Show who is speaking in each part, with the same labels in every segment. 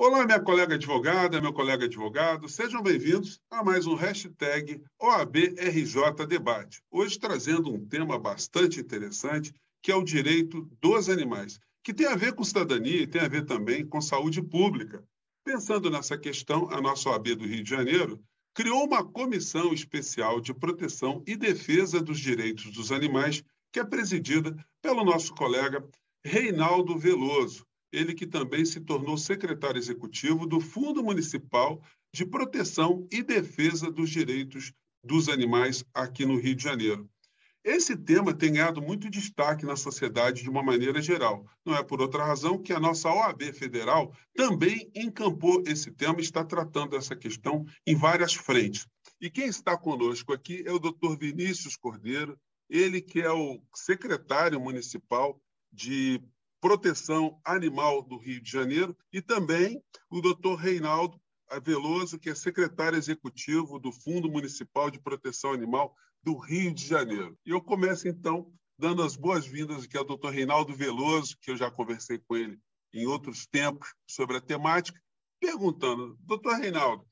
Speaker 1: Olá, minha colega advogada, meu colega advogado, sejam bem-vindos a mais um hashtag OABRJ Debate. Hoje trazendo um tema bastante interessante, que é o direito dos animais, que tem a ver com cidadania e tem a ver também com saúde pública. Pensando nessa questão, a nossa OAB do Rio de Janeiro criou uma comissão especial de proteção e defesa dos direitos dos animais, que é presidida pelo nosso colega Reinaldo Veloso. Ele que também se tornou secretário executivo do Fundo Municipal de Proteção e Defesa dos Direitos dos Animais aqui no Rio de Janeiro. Esse tema tem ganhado muito destaque na sociedade de uma maneira geral. Não é por outra razão que a nossa OAB Federal também encampou esse tema e está tratando essa questão em várias frentes. E quem está conosco aqui é o Dr. Vinícius Cordeiro, ele que é o secretário municipal de Proteção Animal do Rio de Janeiro, e também o Dr. Reinaldo Veloso, que é secretário executivo do Fundo Municipal de Proteção Animal do Rio de Janeiro. E eu começo, então, dando as boas-vindas aqui ao Dr. Reinaldo Veloso, que eu já conversei com ele em outros tempos sobre a temática, perguntando, Dr. Reinaldo,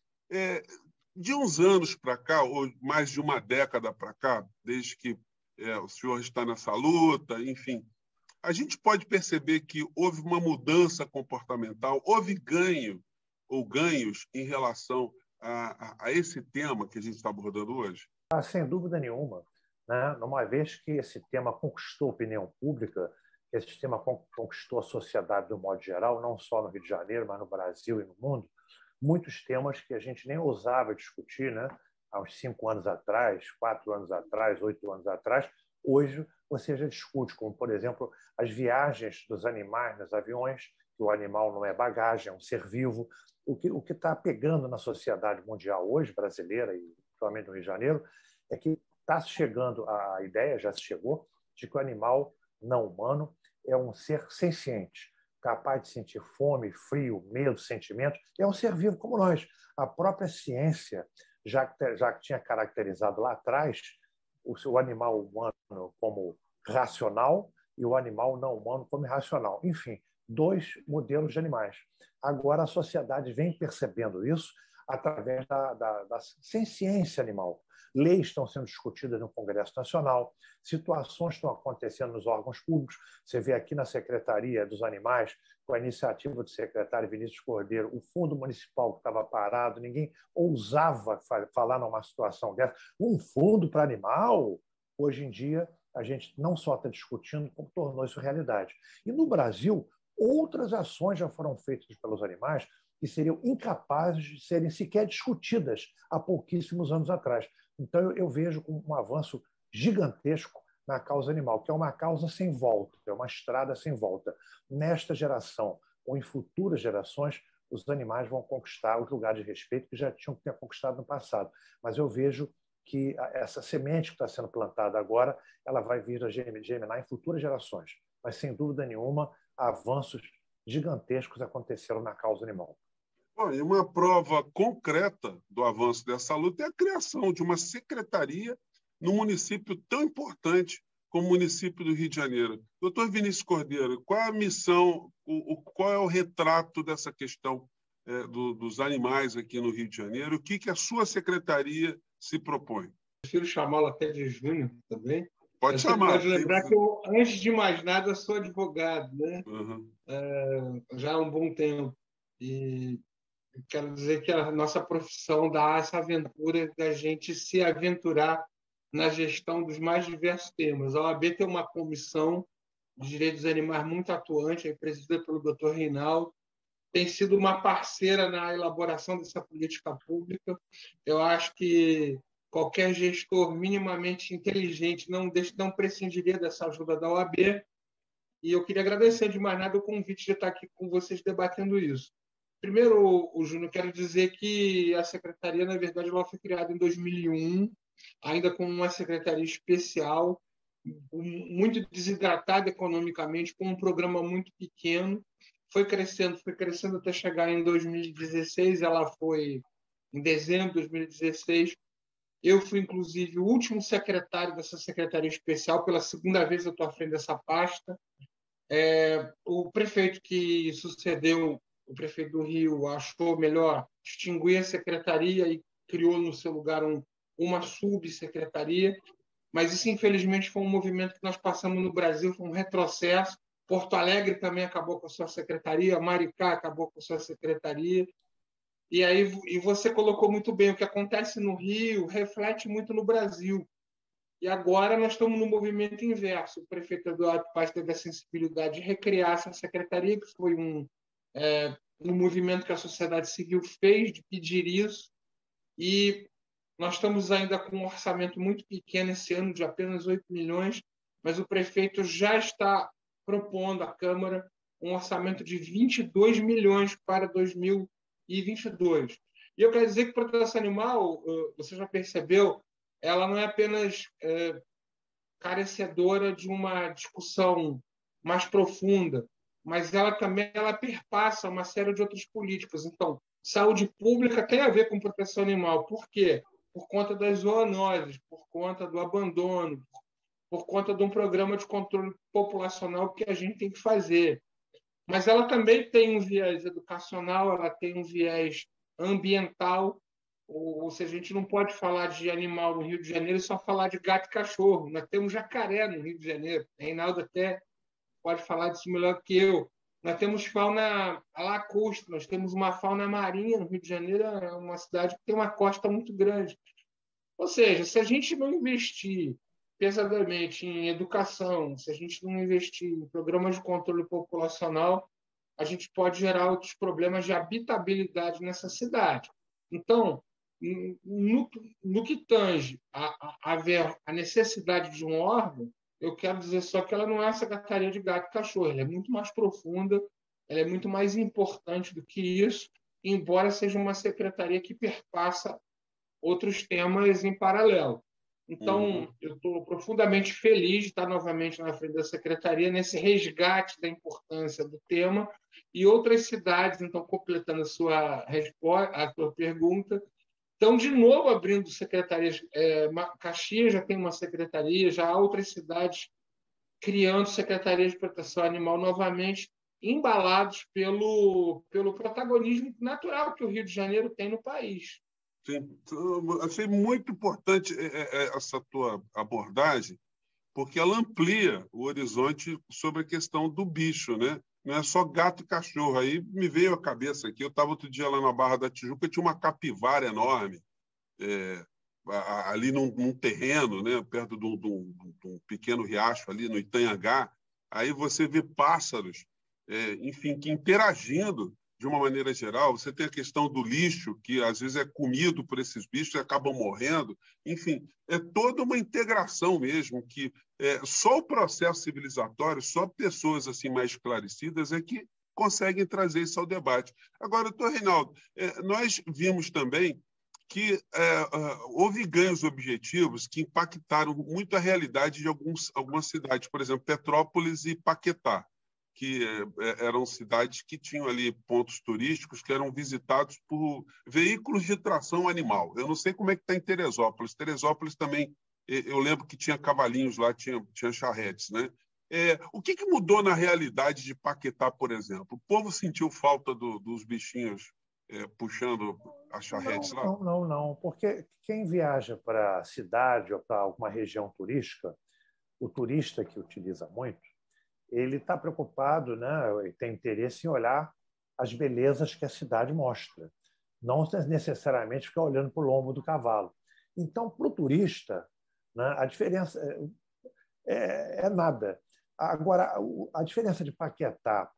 Speaker 1: de uns anos para cá, ou mais de uma década para cá, desde que o senhor está nessa luta, enfim, a gente pode perceber que houve uma mudança comportamental, houve ganho ou ganhos em relação a esse tema que a gente está abordando hoje?
Speaker 2: Sem dúvida nenhuma, né? Uma vez que esse tema conquistou a opinião pública, esse tema conquistou a sociedade do modo geral, não só no Rio de Janeiro, mas no Brasil e no mundo, muitos temas que a gente nem ousava discutir, né? Há uns 5 anos atrás, 4 anos atrás, 8 anos atrás, hoje você já discute, como, por exemplo, as viagens dos animais nos aviões, que o animal não é bagagem, é um ser vivo. O que está pegando na sociedade mundial hoje, brasileira e principalmente no Rio de Janeiro, é que está chegando a ideia, já se chegou, de que o animal não humano é um ser senciente, capaz de sentir fome, frio, medo, sentimentos, é um ser vivo como nós. A própria ciência já tinha caracterizado lá atrás o animal humano como racional e o animal não humano como irracional. Enfim, 2 modelos de animais. Agora a sociedade vem percebendo isso através da ciência animal. Leis estão sendo discutidas no Congresso Nacional, situações estão acontecendo nos órgãos públicos. Você vê aqui na Secretaria dos Animais, com a iniciativa do secretário Vinícius Cordeiro, o Fundo Municipal que estava parado, ninguém ousava falar numa situação dessa. Um fundo para animal? Hoje em dia, a gente não só está discutindo, como tornou isso realidade. E no Brasil, outras ações já foram feitas pelos animais que seriam incapazes de serem sequer discutidas há pouquíssimos anos atrás. Então, eu vejo um avanço gigantesco na causa animal, que é uma causa sem volta, é uma estrada sem volta. Nesta geração ou em futuras gerações, os animais vão conquistar os lugares de respeito que já tinham que ter conquistado no passado. Mas eu vejo que essa semente que está sendo plantada agora, ela vai vir a germinar em futuras gerações. Mas, sem dúvida nenhuma, avanços gigantescos aconteceram na causa animal.
Speaker 1: Bom, e uma prova concreta do avanço dessa luta é a criação de uma secretaria num município tão importante como o município do Rio de Janeiro. Doutor Vinícius Cordeiro, qual é a missão, qual é o retrato dessa questão dos animais aqui no Rio de Janeiro? O que a sua secretaria se propõe?
Speaker 3: Prefiro chamá-lo até de Júnior também.
Speaker 1: Pode chamar.
Speaker 3: Pode lembrar que eu, antes de mais nada, sou advogado, né?
Speaker 1: Uhum.
Speaker 3: Já há um bom tempo. E quero dizer que a nossa profissão dá essa aventura da gente se aventurar na gestão dos mais diversos temas. A OAB tem uma comissão de direitos dos animais muito atuante, presidida pelo Dr. Reinaldo, tem sido uma parceira na elaboração dessa política pública. Eu acho que qualquer gestor minimamente inteligente não prescindiria dessa ajuda da OAB. E eu queria agradecer de mais nada o convite de estar aqui com vocês debatendo isso. Primeiro, Júnior, quero dizer que a secretaria, na verdade, ela foi criada em 2001, ainda com uma secretaria especial, muito desidratada economicamente, com um programa muito pequeno. Foi crescendo até chegar em 2016. Ela foi em dezembro de 2016. Eu fui, inclusive, o último secretário dessa secretaria especial. Pela segunda vez eu estou à frente dessa pasta. O prefeito que sucedeu o prefeito do Rio achou melhor extinguir a secretaria e criou no seu lugar uma subsecretaria, mas isso, infelizmente, foi um movimento que nós passamos no Brasil, foi um retrocesso. Porto Alegre também acabou com a sua secretaria, Maricá acabou com a sua secretaria. E aí você colocou muito bem, o que acontece no Rio reflete muito no Brasil. E agora nós estamos no movimento inverso. O prefeito Eduardo Paes teve a sensibilidade de recriar essa secretaria, que foi um movimento que a sociedade civil fez de pedir isso. E nós estamos ainda com um orçamento muito pequeno esse ano, de apenas 8 milhões, mas o prefeito já está propondo à Câmara um orçamento de 22 milhões para 2022. E eu quero dizer que proteção animal, você já percebeu, ela não é apenas carecedora de uma discussão mais profunda, mas ela também perpassa uma série de outras políticas. Então, saúde pública tem a ver com proteção animal. Por quê? Por conta das zoonoses, por conta do abandono, por conta de um programa de controle populacional que a gente tem que fazer. Mas ela também tem um viés educacional, ela tem um viés ambiental, ou seja, a gente não pode falar de animal no Rio de Janeiro e só falar de gato e cachorro. Nós temos jacaré no Rio de Janeiro. A Reinaldo até pode falar disso melhor que eu. Nós temos fauna lacustre, nós temos uma fauna marinha no Rio de Janeiro, é uma cidade que tem uma costa muito grande. Ou seja, se a gente não investir pesadamente em educação, se a gente não investir em programas de controle populacional, a gente pode gerar outros problemas de habitabilidade nessa cidade. Então, no que tange a necessidade de um órgão, eu quero dizer só que ela não é a Secretaria de Gato e Cachorro, ela é muito mais profunda, ela é muito mais importante do que isso, embora seja uma secretaria que perpassa outros temas em paralelo. Então, eu estou profundamente feliz de estar novamente na frente da secretaria, nesse resgate da importância do tema, e outras cidades, então, completando a sua pergunta, estão de novo abrindo secretarias. Caxias já tem uma secretaria, já há outras cidades criando secretarias de proteção animal novamente, embalados pelo protagonismo natural que o Rio de Janeiro tem no país.
Speaker 1: Sim, achei muito importante essa tua abordagem, porque ela amplia o horizonte sobre a questão do bicho, né? Não é só gato e cachorro. Aí me veio à cabeça aqui, eu estava outro dia lá na Barra da Tijuca, tinha uma capivara enorme, ali num terreno, né? Perto de um pequeno riacho ali no Itanhangá. Aí você vê pássaros, enfim, que interagindo de uma maneira geral. Você tem a questão do lixo, que às vezes é comido por esses bichos e acabam morrendo. Enfim, é toda uma integração mesmo, que só o processo civilizatório, só pessoas assim mais esclarecidas é que conseguem trazer isso ao debate. Agora, doutor Reinaldo, nós vimos também que houve ganhos objetivos que impactaram muito a realidade de algumas cidades, por exemplo, Petrópolis e Paquetá, que eram cidades que tinham ali pontos turísticos que eram visitados por veículos de tração animal. Eu não sei como é que está em Teresópolis. Teresópolis também, eu lembro que tinha cavalinhos lá, tinha charretes, né? O que mudou na realidade de Paquetá, por exemplo? O povo sentiu falta dos bichinhos puxando as charretes lá?
Speaker 2: Não, porque quem viaja para a cidade ou para alguma região turística, o turista que utiliza muito, ele está preocupado, né? Ele tem interesse em olhar as belezas que a cidade mostra, não necessariamente ficar olhando para o lombo do cavalo. Então, para o turista, né, a diferença é nada. Agora, a diferença de Paquetá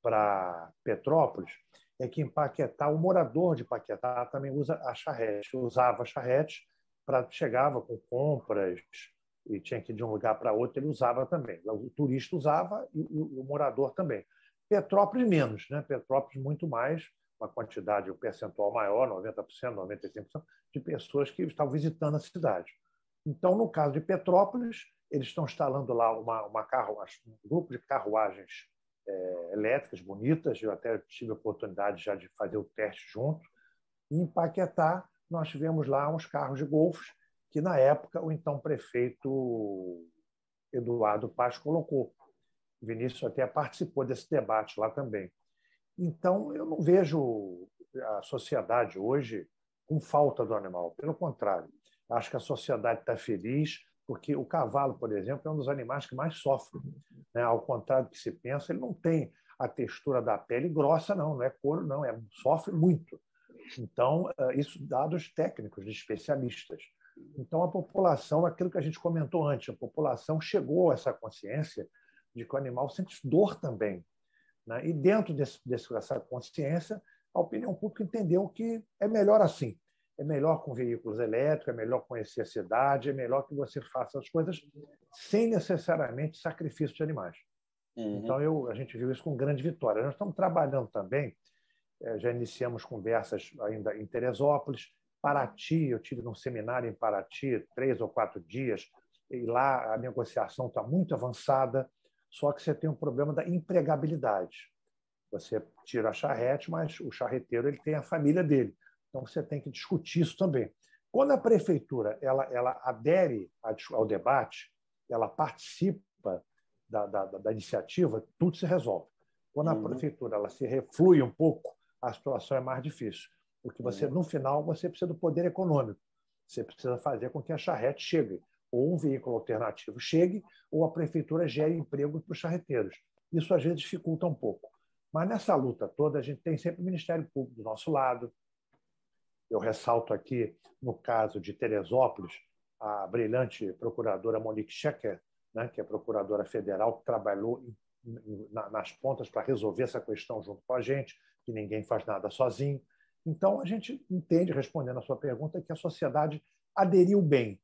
Speaker 2: para Petrópolis é que em Paquetá, o morador de Paquetá também usa a charrete, usava a charrete chegava com compras e tinha que ir de um lugar para outro, ele usava também. O turista usava e o morador também. Petrópolis menos, né? Petrópolis muito mais, uma quantidade, um percentual maior, 90%, 95%, de pessoas que estavam visitando a cidade. Então, no caso de Petrópolis, eles estão instalando lá um grupo de carruagens elétricas bonitas. Eu até tive a oportunidade já de fazer o teste junto. E em Paquetá, nós tivemos lá uns carros de golfes que, na época, o então prefeito Eduardo Paes colocou. O Vinícius até participou desse debate lá também. Então, eu não vejo a sociedade hoje com falta do animal. Pelo contrário, acho que a sociedade está feliz, porque o cavalo, por exemplo, é um dos animais que mais sofre, né? Ao contrário do que se pensa, ele não tem a textura da pele grossa, não é couro, não, sofre muito. Então, isso dados técnicos de especialistas. Então, a população, aquilo que a gente comentou antes, a população chegou a essa consciência de que o animal sente dor também, né? E dentro dessa consciência, a opinião pública entendeu que é melhor assim. É melhor com veículos elétricos, é melhor conhecer a cidade, é melhor que você faça as coisas sem necessariamente sacrifício de animais. Então, a gente viu isso com grande vitória. Nós estamos trabalhando também, já iniciamos conversas ainda em Teresópolis, Paraty, eu tive num seminário em Paraty, 3 ou 4 dias, e lá a negociação está muito avançada, só que você tem um problema da empregabilidade. Você tira a charrete, mas o charreteiro ele tem a família dele. Então, você tem que discutir isso também. Quando a prefeitura ela adere ao debate, ela participa da iniciativa, tudo se resolve. Quando a prefeitura ela se reflui um pouco, a situação é mais difícil. Porque você, no final, você precisa do poder econômico. Você precisa fazer com que a charrete chegue, ou um veículo alternativo chegue, ou a prefeitura gere emprego para os charreteiros. Isso, às vezes, dificulta um pouco. Mas nessa luta toda, a gente tem sempre o Ministério Público do nosso lado. Eu ressalto aqui, no caso de Teresópolis, a brilhante procuradora Monique Schecker, né, que é procuradora federal, que trabalhou nas pontas para resolver essa questão junto com a gente, que ninguém faz nada sozinho. Então, a gente entende, respondendo a sua pergunta, que a sociedade aderiu bem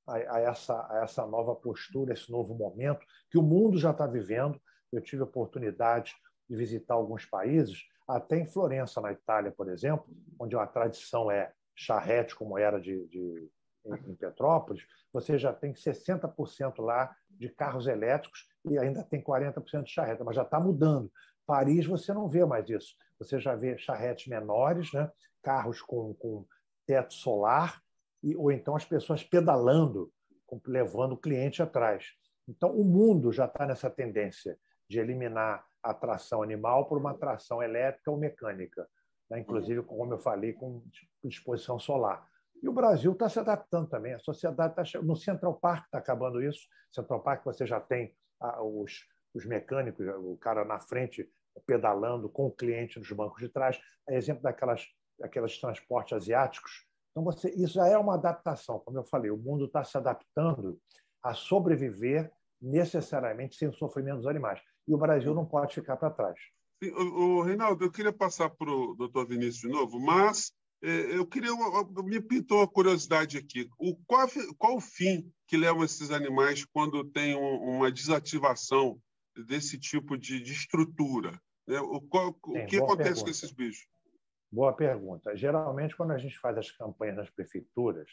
Speaker 2: a essa nova postura, esse novo momento que o mundo já está vivendo. Eu tive a oportunidade de visitar alguns países, até em Florença, na Itália, por exemplo, onde a tradição é charrete, como era em Petrópolis, você já tem 60% lá de carros elétricos e ainda tem 40% de charrete, mas já está mudando. Paris, você não vê mais isso. Você já vê charretes menores, né? Carros com teto solar, ou então as pessoas pedalando, levando o cliente atrás. Então, o mundo já está nessa tendência de eliminar a tração animal por uma tração elétrica ou mecânica, né? Inclusive, como eu falei, com disposição solar. E o Brasil está se adaptando também. A sociedade está... No Central Park está acabando isso. Central Park você já tem os mecânicos, o cara na frente pedalando com o cliente nos bancos de trás. É exemplo daqueles transportes asiáticos. Então, isso já é uma adaptação. Como eu falei, o mundo está se adaptando a sobreviver necessariamente sem o sofrimento dos animais. E o Brasil não pode ficar para trás.
Speaker 1: Sim, Reinaldo, eu queria passar para o doutor Vinícius de novo, mas me pintou uma curiosidade aqui. Qual o fim que levam esses animais quando tem uma desativação desse tipo de estrutura? Né? O que acontece com esses bichos?
Speaker 2: Boa pergunta. Geralmente, quando a gente faz as campanhas nas prefeituras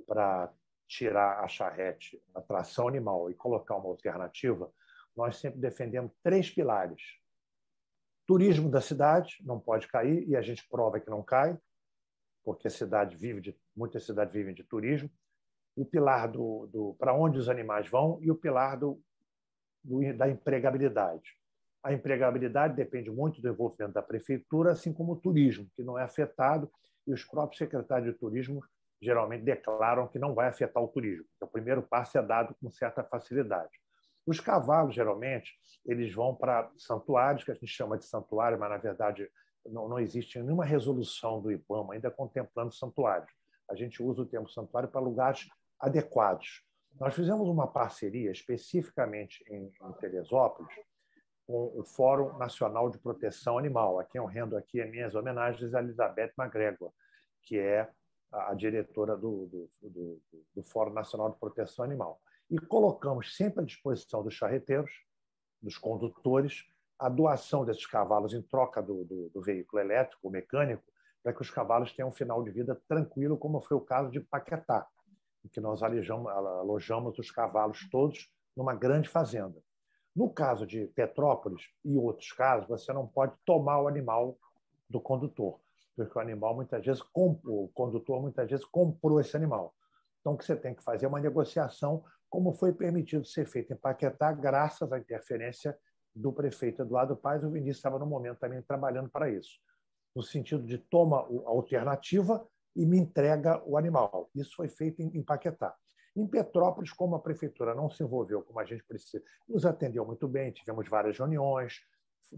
Speaker 2: para tirar a charrete, a tração animal e colocar uma alternativa, nós sempre defendemos 3 pilares. Turismo da cidade não pode cair, e a gente prova que não cai, porque muitas cidades vivem de turismo. O pilar para onde os animais vão e o pilar da empregabilidade. A empregabilidade depende muito do envolvimento da prefeitura, assim como o turismo, que não é afetado, e os próprios secretários de turismo geralmente declaram que não vai afetar o turismo. Então, o primeiro passo é dado com certa facilidade. Os cavalos, geralmente, eles vão para santuários, que a gente chama de santuário, mas, na verdade, não existe nenhuma resolução do IBAMA ainda contemplando santuários. A gente usa o termo santuário para lugares adequados. Nós fizemos uma parceria especificamente em Teresópolis com o Fórum Nacional de Proteção Animal. A quem eu rendo aqui as minhas homenagens a Elizabeth McGregor, que é a diretora do Fórum Nacional de Proteção Animal. E colocamos sempre à disposição dos charreteiros, dos condutores, a doação desses cavalos em troca do veículo elétrico ou mecânico, para que os cavalos tenham um final de vida tranquilo, como foi o caso de Paquetá, em que nós alojamos os cavalos todos numa grande fazenda. No caso de Petrópolis e outros casos, você não pode tomar o animal do condutor, porque o condutor muitas vezes comprou esse animal. Então, o que você tem que fazer é uma negociação, como foi permitido ser feito em Paquetá, graças à interferência do prefeito Eduardo Paes, o Vinícius estava no momento também trabalhando para isso, no sentido de toma a alternativa e me entrega o animal. Isso foi feito em Paquetá. Em Petrópolis, como a prefeitura não se envolveu como a gente precisa, nos atendeu muito bem, tivemos várias reuniões,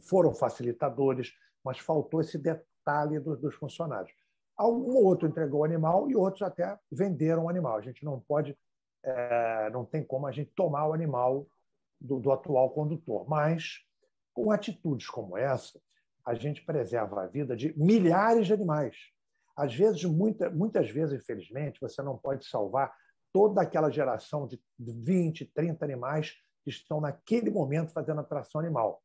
Speaker 2: foram facilitadores, mas faltou esse detalhe dos funcionários. Um outro entregou o animal e outros até venderam o animal. A gente não pode, não tem como a gente tomar o animal do atual condutor, mas com atitudes como essa, a gente preserva a vida de milhares de animais. Às vezes, muitas vezes, infelizmente, você não pode salvar toda aquela geração de 20, 30 animais que estão naquele momento fazendo atração animal.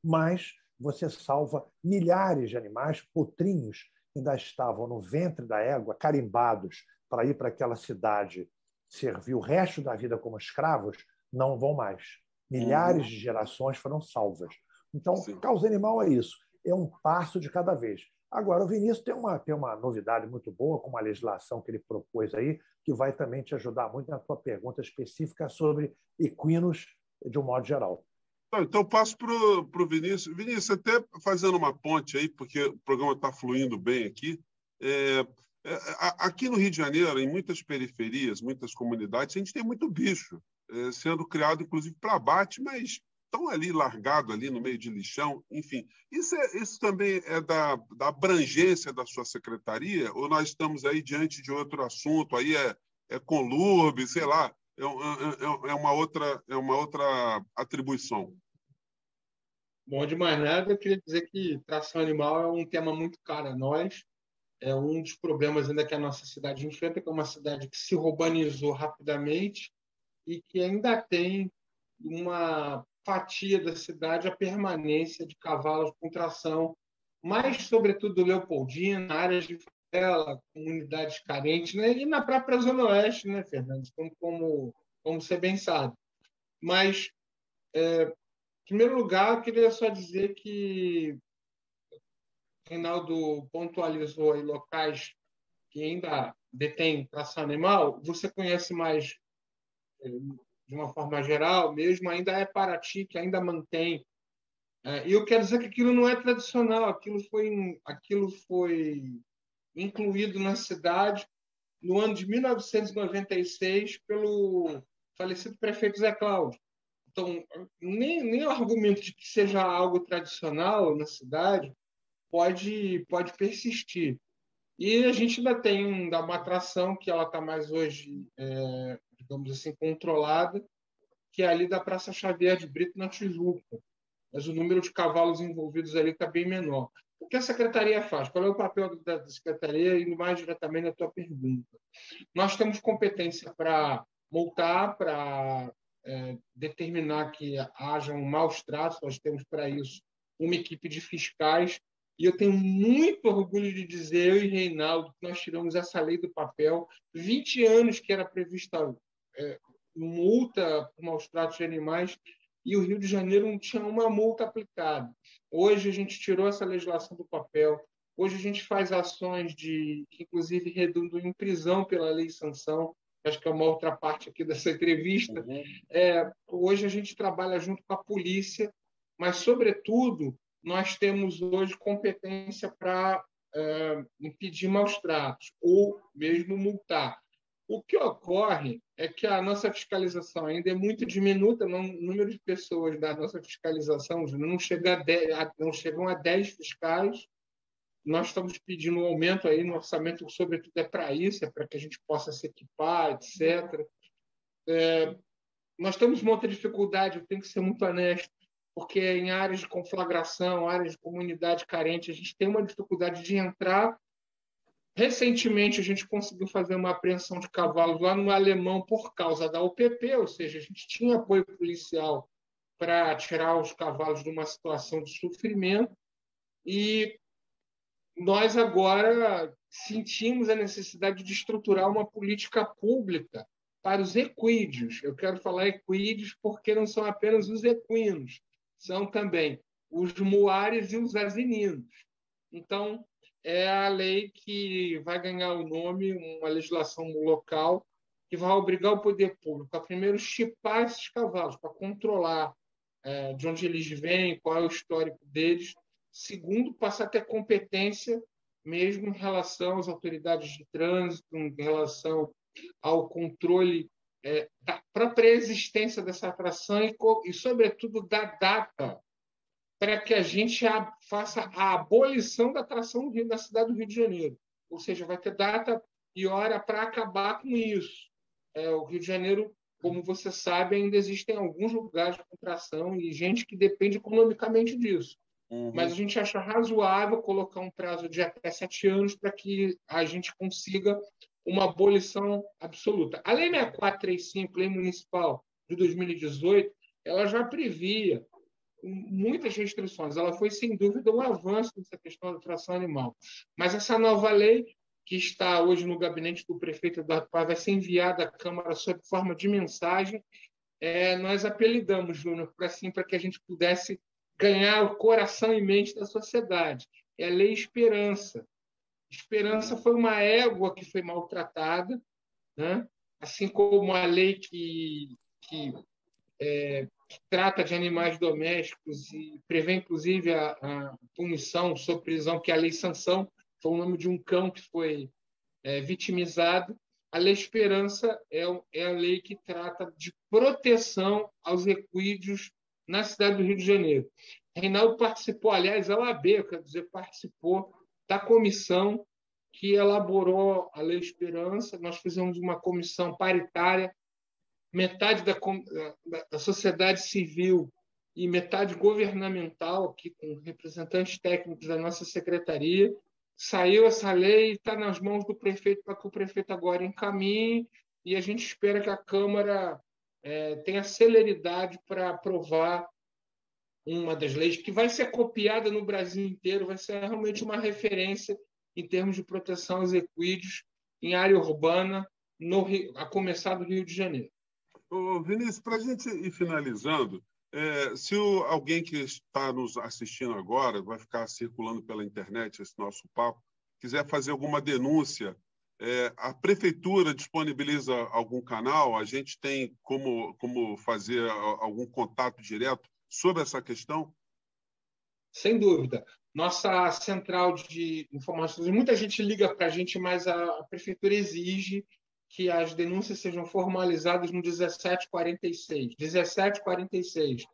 Speaker 2: Mas você salva milhares de animais, potrinhos, que ainda estavam no ventre da égua, carimbados para ir para aquela cidade servir o resto da vida como escravos, não vão mais. Milhares de gerações foram salvas. Então, causa animal é isso. É um passo de cada vez. Agora, o Vinícius tem uma novidade muito boa com uma legislação que ele propôs aí, que vai também te ajudar muito na tua pergunta específica sobre equinos de um modo geral.
Speaker 1: Então, eu passo para o Vinícius. Vinícius, até fazendo uma ponte aí, porque o programa está fluindo bem aqui. Aqui no Rio de Janeiro, em muitas periferias, muitas comunidades, a gente tem muito bicho sendo criado, inclusive, para abate, mas estão ali largados ali no meio de lixão, enfim. Isso também é da abrangência da sua secretaria? Ou nós estamos aí diante de outro assunto? Aí é conluve, sei lá, é uma outra atribuição?
Speaker 3: Bom, de mais nada, eu queria dizer que tração animal é um tema muito caro a nós. É um dos problemas ainda que a nossa cidade enfrenta, que é uma cidade que se urbanizou rapidamente e que ainda tem uma fatia da cidade a permanência de cavalos com tração, mais sobretudo Leopoldina, áreas de favela, comunidades carentes, né? E na própria Zona Oeste, né, Fernandes? Como você bem sabe. Mas, em primeiro lugar, eu queria só dizer que o Reinaldo pontualizou aí locais que ainda detêm tração animal. Você conhece mais de uma forma geral, mesmo ainda é Paraty, que ainda mantém. E eu quero dizer que aquilo não é tradicional, aquilo foi incluído na cidade no ano de 1996 pelo falecido prefeito Zé Cláudio. Então, nem o argumento de que seja algo tradicional na cidade pode persistir. E a gente ainda tem uma atração que ela está mais hoje, digamos assim, controlada, que é ali da Praça Xavier de Brito, na Tijuca. Mas o número de cavalos envolvidos ali está bem menor. O que a secretaria faz? Qual é o papel da secretaria? Indo mais diretamente na tua pergunta. Nós temos competência para multar, para determinar que hajam maus tratos. Nós temos para isso uma equipe de fiscais. E eu tenho muito orgulho de dizer, eu e Reinaldo, que nós tiramos essa lei do papel. 20 anos que era prevista multa por maus tratos de animais, e o Rio de Janeiro não tinha uma multa aplicada. Hoje a gente tirou essa legislação do papel. Hoje a gente faz ações que, inclusive, redundam em prisão pela lei e sanção. Acho que é uma outra parte aqui dessa entrevista. Hoje a gente trabalha junto com a polícia, mas, sobretudo, nós temos hoje competência para impedir maus tratos ou mesmo multar. O que ocorre é que a nossa fiscalização ainda é muito diminuta, o número de pessoas da nossa fiscalização não chegam a 10 fiscais. Nós estamos pedindo um aumento aí no orçamento, sobretudo é para isso, é para que a gente possa se equipar, etc. Nós temos muita dificuldade, eu tenho que ser muito honesto, porque em áreas de conflagração, áreas de comunidade carente, a gente tem uma dificuldade de entrar. Recentemente, a gente conseguiu fazer uma apreensão de cavalos lá no Alemão por causa da UPP, ou seja, a gente tinha apoio policial para tirar os cavalos de uma situação de sofrimento. E nós agora sentimos a necessidade de estruturar uma política pública para os equídeos. Eu quero falar equídeos porque não são apenas os equinos, são também os muares e os asininos. Então, é a lei que vai ganhar o nome, uma legislação local, que vai obrigar o poder público a primeiro chipar esses cavalos, para controlar de onde eles vêm, qual é o histórico deles. Segundo, passar a ter competência mesmo em relação às autoridades de trânsito, em relação ao controle da própria existência dessa atração e, sobretudo, da data para que a gente faça a abolição da atração da cidade do Rio de Janeiro. Ou seja, vai ter data e hora para acabar com isso. O Rio de Janeiro, como você sabe, ainda existem alguns lugares com atração e gente que depende economicamente disso.
Speaker 1: Uhum.
Speaker 3: Mas a gente acha razoável colocar um prazo de até 7 anos para que a gente consiga uma abolição absoluta. A Lei 6435, Lei Municipal de 2018, ela já previa muitas restrições. Ela foi, sem dúvida, um avanço nessa questão da atração animal. Mas essa nova lei, que está hoje no gabinete do prefeito Eduardo Paz, vai ser enviada à Câmara sob forma de mensagem. Nós apelidamos, Júnior, para que a gente pudesse ganhar o coração e mente da sociedade. É a Lei Esperança. Esperança foi uma égua que foi maltratada, né? Assim como a lei que trata de animais domésticos e prevê, inclusive, a punição sob prisão, que é a Lei Sanção, foi o nome de um cão que foi vitimizado. A Lei Esperança é a lei que trata de proteção aos equídeos na cidade do Rio de Janeiro. Reinaldo participou, aliás, a OAB, quer dizer, participou da comissão que elaborou a Lei Esperança. Nós fizemos uma comissão paritária, metade da sociedade civil e metade governamental, aqui com representantes técnicos da nossa secretaria. Saiu essa lei, está nas mãos do prefeito para que o prefeito agora encaminhe, e a gente espera que a Câmara tenha celeridade para aprovar uma das leis que vai ser copiada no Brasil inteiro, vai ser realmente uma referência em termos de proteção aos equídeos em área urbana, a começar do Rio de Janeiro.
Speaker 1: Vinícius, para a gente ir finalizando, se alguém que está nos assistindo agora, vai ficar circulando pela internet esse nosso papo, quiser fazer alguma denúncia, a prefeitura disponibiliza algum canal? A gente tem como fazer algum contato direto sobre essa questão?
Speaker 3: Sem dúvida. Nossa central de informações, muita gente liga para a gente, mas a prefeitura exige que as denúncias sejam formalizadas no 1746. 1746.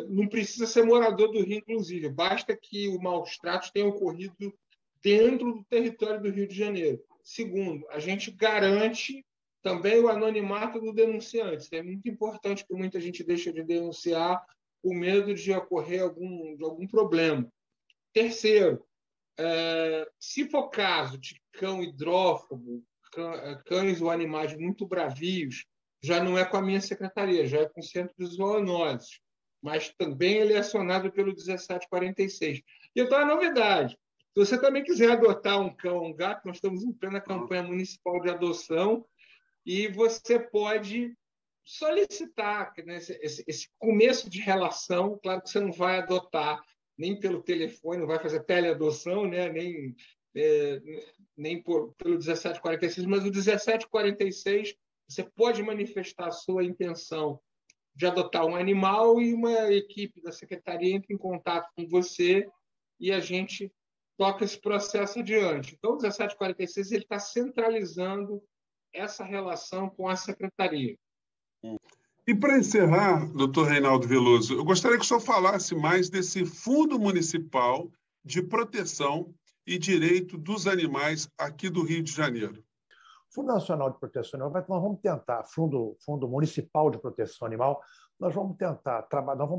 Speaker 3: Não precisa ser morador do Rio, inclusive. Basta que o maus-tratos tenha ocorrido dentro do território do Rio de Janeiro. Segundo, a gente garante também o anonimato do denunciante. Isso é muito importante, porque muita gente deixa de denunciar por medo de ocorrer algum problema. Terceiro, se for caso de cão hidrófobo, cães ou animais muito bravios, já não é com a minha secretaria, já é com o Centro de Zoonoses, mas também ele é acionado pelo 1746. E então, a novidade, se você também quiser adotar um cão ou um gato, nós estamos em plena campanha municipal de adoção, e você pode solicitar, né, esse começo de relação. Claro que você não vai adotar nem pelo telefone, não vai fazer teleadoção, né, nem pelo 1746, mas o 1746 você pode manifestar a sua intenção de adotar um animal e uma equipe da secretaria entra em contato com você e a gente toca esse processo adiante. Então, o 1746 ele está centralizando essa relação com a secretaria.
Speaker 1: E para encerrar, doutor Reinaldo Veloso, eu gostaria que o senhor falasse mais desse Fundo Municipal de Proteção e Direito dos Animais aqui do Rio de Janeiro.
Speaker 2: Fundo Nacional de Proteção Animal, nós vamos tentar, Fundo Municipal de Proteção Animal, nós vamos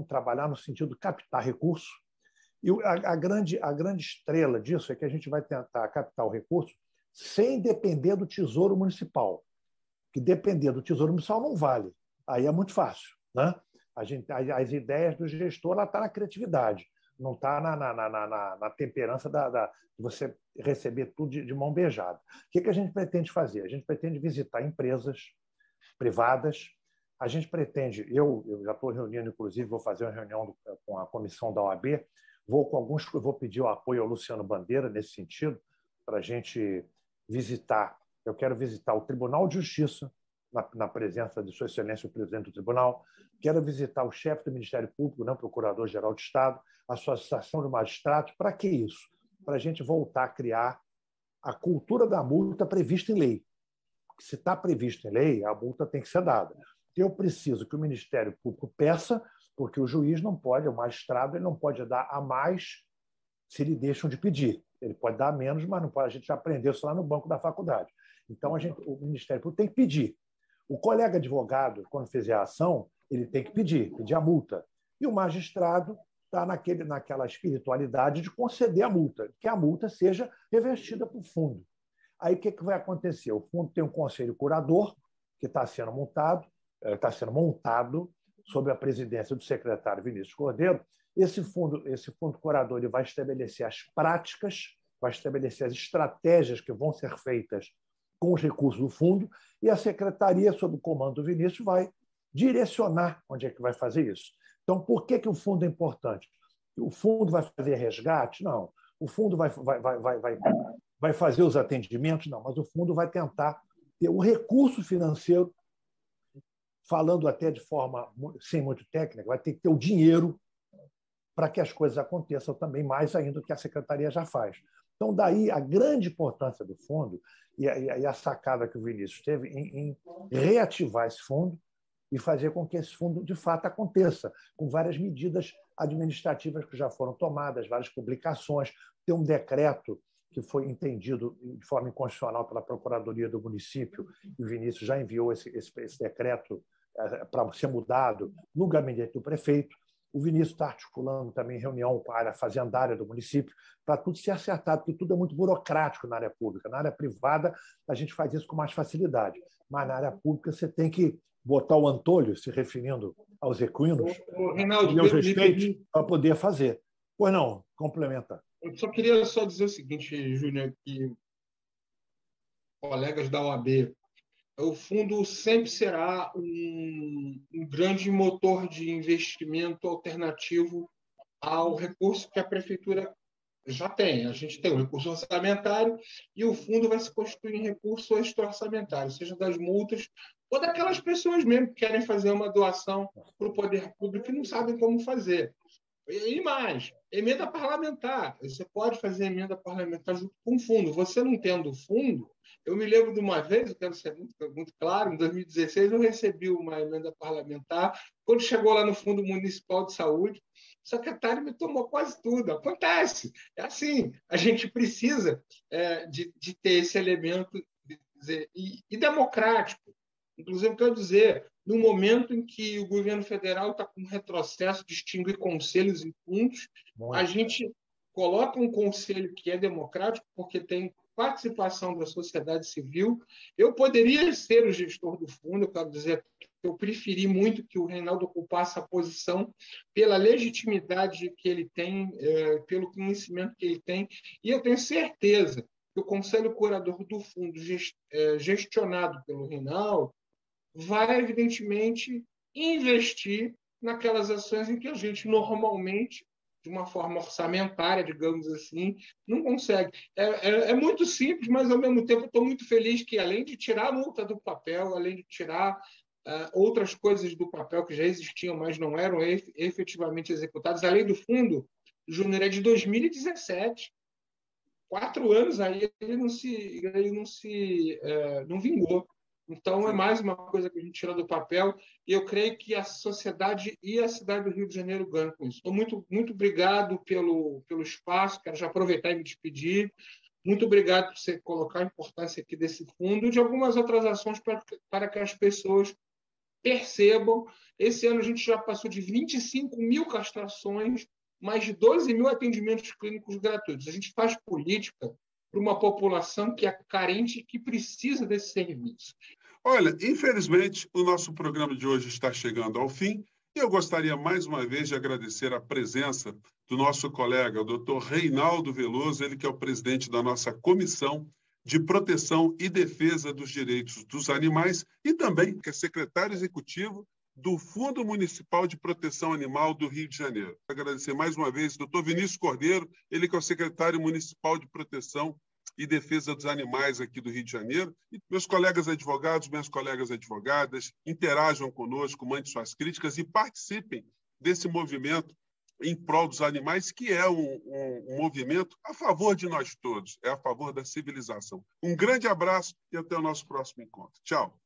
Speaker 2: trabalhar no sentido de captar recursos. E a grande estrela disso é que a gente vai tentar captar o recurso sem depender do Tesouro Municipal. Que depender do Tesouro Municipal não vale. Aí é muito fácil, né? As ideias do gestor estão na criatividade, não está na temperança de você receber tudo de mão beijada. O que a gente pretende fazer? A gente pretende visitar empresas privadas. A gente pretende, eu já estou reunindo, inclusive, vou fazer uma reunião com a comissão da OAB, vou pedir o apoio ao Luciano Bandeira nesse sentido, para a gente visitar. Eu quero visitar o Tribunal de Justiça, na presença de Sua Excelência o Presidente do Tribunal. Quero visitar o chefe do Ministério Público, o Procurador-Geral de Estado, a Associação de Magistrados. Para que isso? Para a gente voltar a criar a cultura da multa prevista em lei. Porque se está previsto em lei, a multa tem que ser dada. Eu preciso que o Ministério Público peça, porque o juiz não pode, o magistrado, ele não pode dar a mais se lhe deixam de pedir. Ele pode dar menos, mas não pode. A gente já aprendeu isso lá no banco da faculdade. Então, o Ministério Público tem que pedir. O colega advogado, quando fizer a ação, ele tem que pedir a multa. E o magistrado está naquela espiritualidade de conceder a multa, que a multa seja revertida para o fundo. Aí o que vai acontecer? O fundo tem um conselho curador, que está sendo montado sob a presidência do secretário Vinícius Cordeiro. Esse fundo curador ele vai estabelecer as práticas, vai estabelecer as estratégias que vão ser feitas com os recursos do fundo, e a secretaria, sob o comando do Vinícius, vai direcionar onde é que vai fazer isso. Então, por que o fundo é importante? O fundo vai fazer resgate? Não. O fundo vai fazer os atendimentos? Não. Mas o fundo vai tentar ter o recurso financeiro, falando até de forma sem muito técnica, vai ter que ter o dinheiro para que as coisas aconteçam também, mais ainda do que a secretaria já faz. Então, daí a grande importância do fundo e a sacada que o Vinícius teve em reativar esse fundo e fazer com que esse fundo, de fato, aconteça, com várias medidas administrativas que já foram tomadas, várias publicações. Tem um decreto que foi entendido de forma inconstitucional pela Procuradoria do Município, e o Vinícius já enviou esse decreto para ser mudado no gabinete do prefeito. O Vinícius está articulando também reunião com a área fazendária do município para tudo ser acertado, porque tudo é muito burocrático na área pública. Na área privada, a gente faz isso com mais facilidade, mas na área pública você tem que botar o antolho, se referindo aos equinos, e aos respeitos, para poder fazer. Pois não, complementa.
Speaker 3: Eu só queria dizer o seguinte, Júnior, que colegas da OAB, o fundo sempre será um grande motor de investimento alternativo ao recurso que a prefeitura já tem. A gente tem o recurso orçamentário e o fundo vai se constituir em recurso extra-orçamentário, seja das multas ou daquelas pessoas mesmo que querem fazer uma doação para o poder público e não sabem como fazer. E mais, emenda parlamentar. Você pode fazer emenda parlamentar junto com o fundo. Você não tendo fundo, eu me lembro de uma vez, eu quero ser muito claro, em 2016 eu recebi uma emenda parlamentar, quando chegou lá no Fundo Municipal de Saúde, o secretário me tomou quase tudo. Acontece, é assim, a gente precisa de ter esse elemento e democrático. Inclusive, quero dizer, no momento em que o governo federal está com um retrocesso de extinguir conselhos e fundos, a gente coloca um conselho que é democrático, porque tem participação da sociedade civil. Eu poderia ser o gestor do fundo, eu quero dizer que eu preferi muito que o Reinaldo ocupasse a posição pela legitimidade que ele tem, pelo conhecimento que ele tem, e eu tenho certeza que o Conselho Curador do Fundo, gestionado pelo Reinaldo, vai, evidentemente, investir naquelas ações em que a gente normalmente, de uma forma orçamentária, digamos assim, não consegue. É muito simples, mas, ao mesmo tempo, estou muito feliz que, além de tirar a multa do papel, além de tirar outras coisas do papel que já existiam, mas não eram efetivamente executadas, a lei do fundo, Júnior, é de 2017. 4 anos aí ele não vingou. Então, é mais uma coisa que a gente tira do papel, e eu creio que a sociedade e a cidade do Rio de Janeiro ganham com isso. Estou muito obrigado pelo espaço, quero já aproveitar e me despedir. Muito obrigado por você colocar a importância aqui desse fundo e de algumas outras ações para que as pessoas percebam. Esse ano a gente já passou de 25 mil castrações, mais de 12 mil atendimentos clínicos gratuitos. A gente faz política para uma população que é carente e que precisa desse serviço.
Speaker 1: Olha, infelizmente, o nosso programa de hoje está chegando ao fim e eu gostaria mais uma vez de agradecer a presença do nosso colega, o Dr. Reinaldo Veloso, ele que é o presidente da nossa Comissão de Proteção e Defesa dos Direitos dos Animais e também que é secretário executivo do Fundo Municipal de Proteção Animal do Rio de Janeiro. Agradecer mais uma vez o Dr. Vinícius Cordeiro, ele que é o secretário municipal de Proteção e defesa dos animais aqui do Rio de Janeiro. E meus colegas advogados, minhas colegas advogadas, interajam conosco, mandem suas críticas e participem desse movimento em prol dos animais, que é um movimento a favor de nós todos, é a favor da civilização. Um grande abraço e até o nosso próximo encontro. Tchau.